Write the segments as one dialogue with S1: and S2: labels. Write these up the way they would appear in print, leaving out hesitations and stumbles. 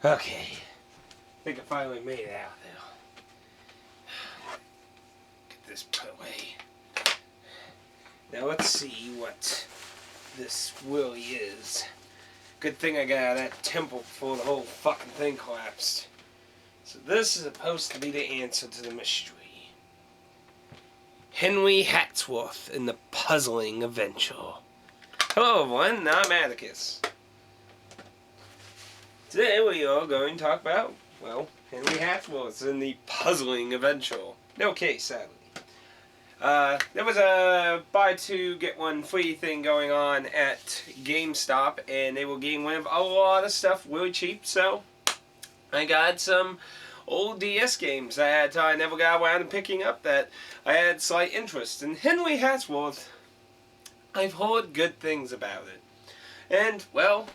S1: Okay. I think I finally made it out there. Get this put away. Now let's see what this really is. Good thing I got out of that temple before the whole fucking thing collapsed. So this is supposed to be the answer to the mystery. Henry Hatsworth in the puzzling adventure. Hello everyone, I'm Atticus. Today we are going to talk about, well, Henry Hatsworth in the puzzling adventure. No case, sadly. There was a buy two get one free thing going on at GameStop, and they were getting rid of a lot of stuff really cheap, so I got some old DS games that I never got around to picking up that I had slight interest in. Henry Hatsworth, I've heard good things about it. And, well,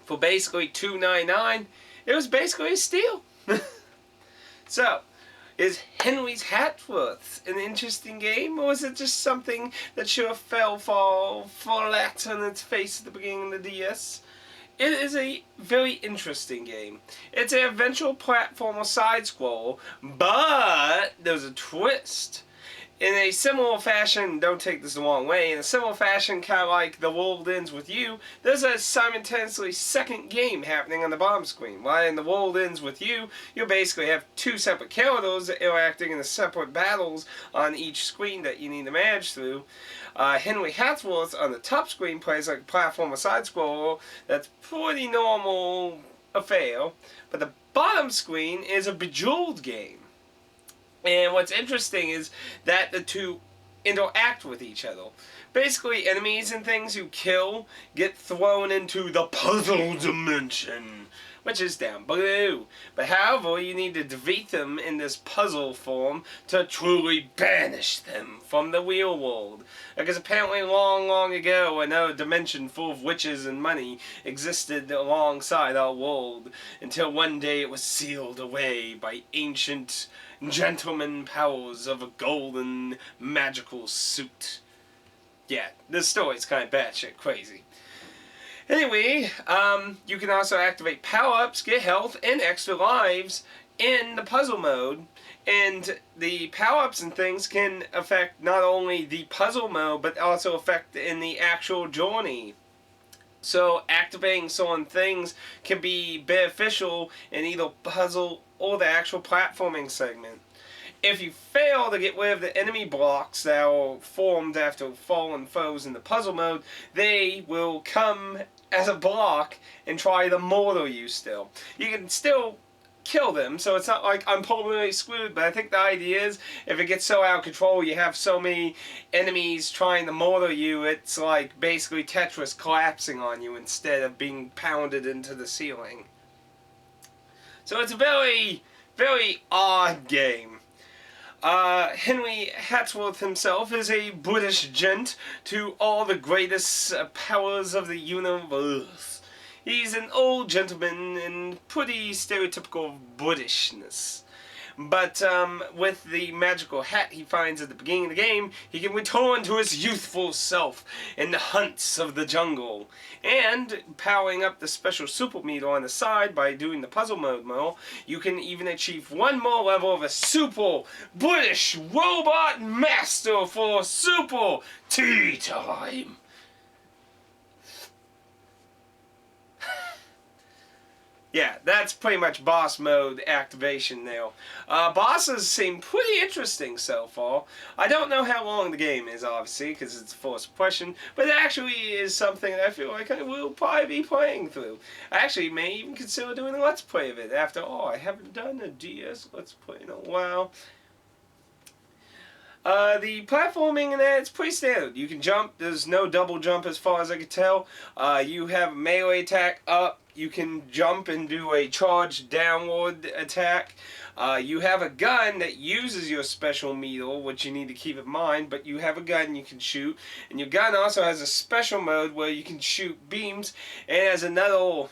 S1: for basically $2.99, it was basically a steal. So, is Henry's Hatsworth an interesting game, or is it just something that sure fell flat on its face at the beginning of the DS? It is a very interesting game. It's an eventual platformer side-scroll, but there's a twist. In a similar fashion, don't take this the wrong way, in a similar fashion, kind of like The World Ends With You, there's a simultaneously second game happening on the bottom screen. While in The World Ends With You, you basically have two separate characters interacting in the separate battles on each screen that you need to manage through. Henry Hatsworth on the top screen plays like a platformer side-scroller that's pretty normal affair, but the bottom screen is a Bejeweled game. And what's interesting is that the two interact with each other. Basically, enemies and things you kill get thrown into the puzzle dimension, which is down below. But however, you need to defeat them in this puzzle form to truly banish them from the real world. Because apparently long ago, another dimension full of witches and money existed alongside our world, until one day it was sealed away by ancient gentleman powers of a golden magical suit. Yeah, this story's kind of batshit crazy. Anyway, you can also activate power-ups, get health, and extra lives in the puzzle mode. And the power-ups and things can affect not only the puzzle mode, but also affect in the actual journey. So activating certain things can be beneficial in either puzzle or the actual platforming segment. If you fail to get rid of the enemy blocks that are formed after fallen foes in the puzzle mode, they will come as a block and try to murder you still. You can still kill them, so it's not like I'm permanently screwed, but I think the idea is if it gets so out of control, you have so many enemies trying to murder you, it's like basically Tetris collapsing on you instead of being pounded into the ceiling. So it's a very, very odd game. Henry Hatsworth himself is a British gent to all the greatest powers of the universe. He's an old gentleman in pretty stereotypical Britishness. But with the magical hat he finds at the beginning of the game, he can return to his youthful self in the hunts of the jungle. And powering up the special super meter on the side by doing the puzzle mode more, you can even achieve one more level of a super British robot master for super tea time. Yeah, that's pretty much boss mode activation now. Bosses seem pretty interesting so far. I don't know how long the game is, obviously, because it's a first question, but it actually is something that I feel like I will probably be playing through. I actually may even consider doing a Let's Play of it. After all, I haven't done a DS Let's Play in a while. The platforming in that, it's pretty standard. You can jump, there's no double jump as far as I can tell. You have a melee attack up, you can jump and do a charge downward attack. You have a gun that uses your special meter, which you need to keep in mind, but you have a gun you can shoot. And your gun also has a special mode where you can shoot beams, and has another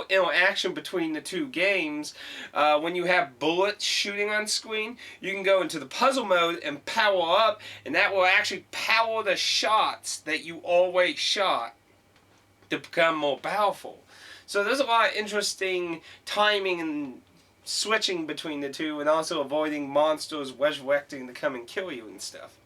S1: interaction between the two games. When you have bullets shooting on screen, you can go into the puzzle mode and power up, and that will actually power the shots that you always shot to become more powerful. So there's a lot of interesting timing and switching between the two, and also avoiding monsters resurrecting to come and kill you and stuff.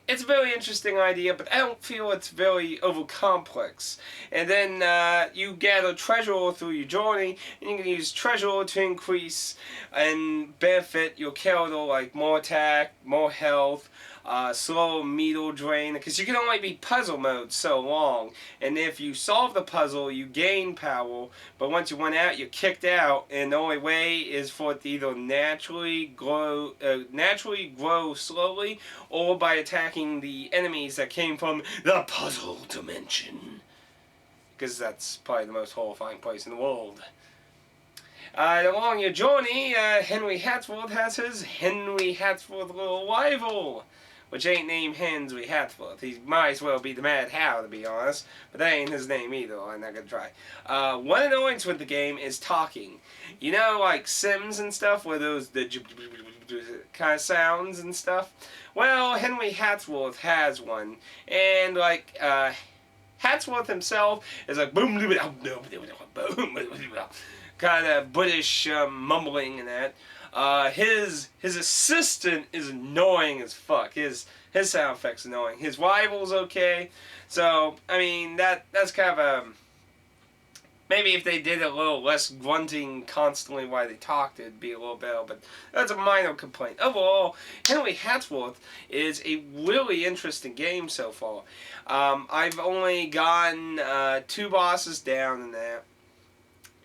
S1: It's a very interesting idea, but I don't feel it's very over complex. And then you gather treasure ore through your journey, and you can use treasure ore to increase and benefit your character, like more attack, more health, slow meter drain, because you can only be puzzle mode so long, and if you solve the puzzle you gain power, but once you run out you're kicked out, and the only way is for it to either naturally grow slowly, or by attacking the enemies that came from the puzzle dimension, because that's probably the most horrifying place in the world. Along your journey, Henry Hatsworth has his Henry Hatsworth little rival, which ain't named Henry Hatsworth. He might as well be the Mad How, to be honest, but that ain't his name either. I'm not gonna try. One annoyance with the game is talking. You know, like Sims and stuff, where those the kind of sounds and stuff. Well, Henry Hatsworth has one, and like Hatsworth himself is like boom, boom, kind of British mumbling and that. His assistant is annoying as fuck. His sound effects annoying. His rival's okay. So I mean that's kind of a maybe if they did a little less grunting constantly while they talked, it'd be a little better. But that's a minor complaint. Overall, Henry Hatsworth is a really interesting game so far. I've only gotten 2 bosses down in that.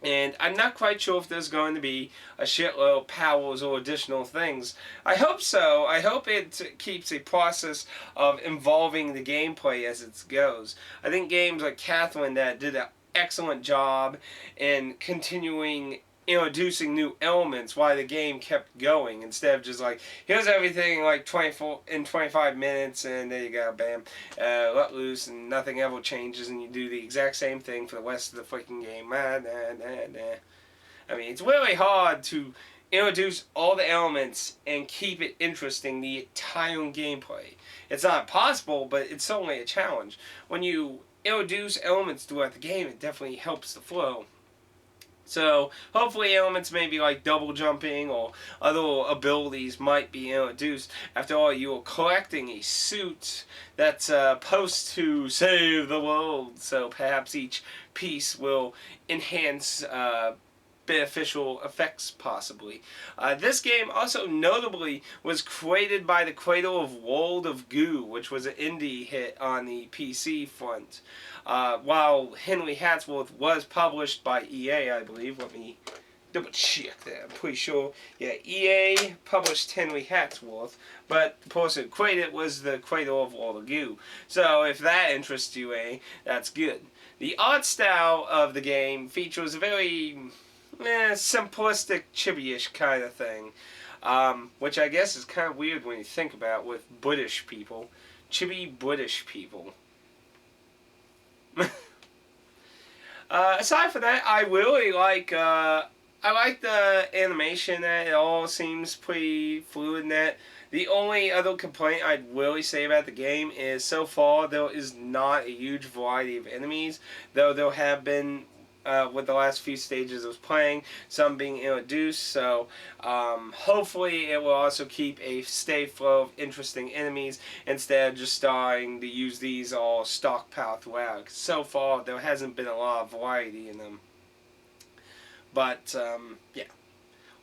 S1: And I'm not quite sure if there's going to be a shitload of powers or additional things. I hope so. I hope it keeps a process of involving the gameplay as it goes. I think games like Catherine that did an excellent job in continuing introducing new elements while the game kept going, instead of just like, here's everything in like 25 minutes and there you go, bam, let loose and nothing ever changes and you do the exact same thing for the rest of the freaking game. I mean, it's really hard to introduce all the elements and keep it interesting the entire gameplay. It's not possible, but it's certainly a challenge. When you introduce elements throughout the game, it definitely helps the flow. So, hopefully elements maybe like double jumping or other abilities might be introduced. After all, you are collecting a suit that's supposed to save the world, so perhaps each piece will enhance beneficial effects, possibly. This game also notably was created by the creator of World of Goo, which was an indie hit on the PC front. While Henry Hatsworth was published by EA, I believe. Let me double check that. I'm pretty sure. Yeah, EA published Henry Hatsworth, but the person who created it was the creator of World of Goo. So if that interests you, that's good. The art style of the game features a very simplistic, chibi-ish kind of thing, which I guess is kind of weird when you think about with British people. Chibi British people. Aside from that, I really like I like the animation. That it all seems pretty fluid. That the only other complaint I'd really say about the game is so far there is not a huge variety of enemies, though there have been with the last few stages I was playing, some being introduced, so hopefully it will also keep a steady flow of interesting enemies instead of just starting to use these all stockpile throughout. 'Cause so far there hasn't been a lot of variety in them. But yeah.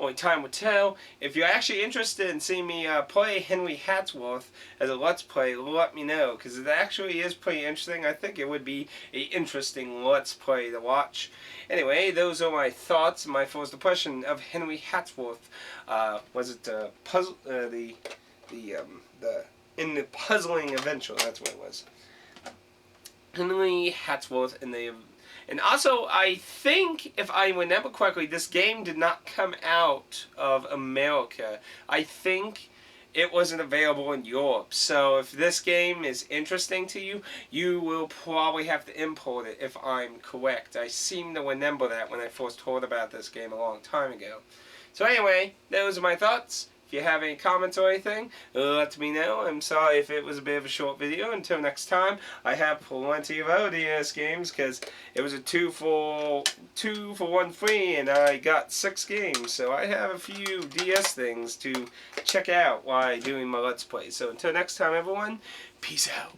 S1: Only time will tell. If you're actually interested in seeing me play Henry Hatsworth as a Let's Play, let me know, because it actually is pretty interesting. I think it would be an interesting Let's Play to watch. Anyway, those are my thoughts. My first impression of Henry Hatsworth. Was it puzzle? In the puzzling adventure. That's what it was. Henry Hatsworth in the. And also, I think, if I remember correctly, this game did not come out of America. I think it wasn't available in Europe. So if this game is interesting to you, you will probably have to import it, if I'm correct. I seem to remember that when I first heard about this game a long time ago. So anyway, those are my thoughts. If you have any comments or anything, let me know. I'm sorry if it was a bit of a short video. Until next time, I have plenty of other DS games because it was a 2 for 1 free, and I got 6 games. So I have a few DS things to check out while doing my Let's Play. So until next time, everyone, peace out.